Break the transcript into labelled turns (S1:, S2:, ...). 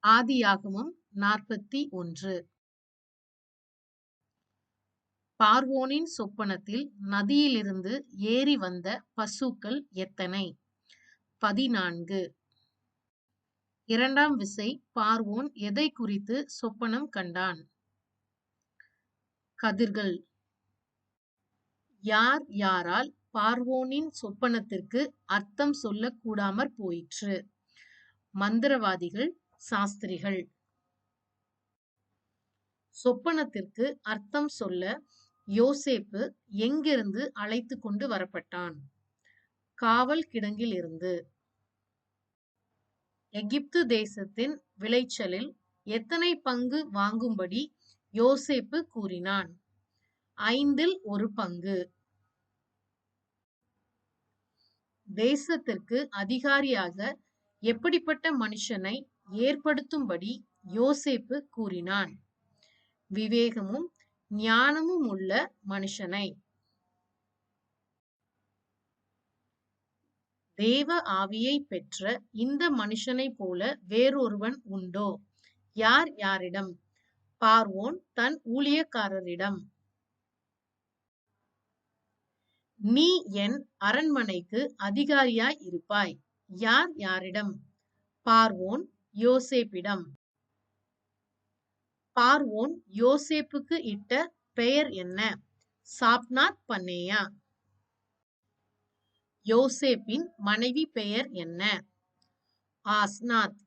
S1: ஆதியாகமம் 41. பார்வோனின் சொப்பனத்தில் நதியிலிருந்து ஏறி வந்த பசுக்கள் எத்தனை? 14. இரண்டாம் விசை பார்வோன் எதை குறித்து சொப்பனம் கண்டான்? கதிர்கள். யார் யாரால் பார்வோனின் சொப்பனத்திற்கு அர்த்தம் சொல்லக் கூடாமற் போயிற்று? மந்திரவாதிகள், சாஸ்திரிகள். சொப்பனத்திற்கு அர்த்தம் சொல்ல யோசேப்பு எங்கிருந்து அழைத்து கொண்டு வரப்பட்டான்? காவல் கிடங்கிலிருந்து. எகிப்து தேசத்தின் விளைச்சலில் எத்தனை பங்கு வாங்கும்படி யோசேப்பு கூறினான்? 1/5. தேசத்திற்கு அதிகாரியாக எப்படிப்பட்ட மனுஷனை ஏற்படுத்தும்படி யோசேப்பு கூறினான்? விவேகமும் ஞானமும் உள்ள மனுஷனை. தேவ ஆவியை பெற்ற இந்த மனுஷனைப் போல வேறொருவன் உண்டோ? யார் யாரிடம்? பார்வோன் தன் ஊழியக்காரரிடம். நீ என் அரண்மனைக்கு அதிகாரியாய் இருப்பாய். யார் யாரிடம்? பார்வோன் யோசேப்பிடம். பார்வோன் யோசேப்புக்கு இட்ட பெயர் என்ன? சாப்நாத் பன்னேயா. யோசேப்பின் மனைவி பெயர் என்ன? ஆஸ்நாத்.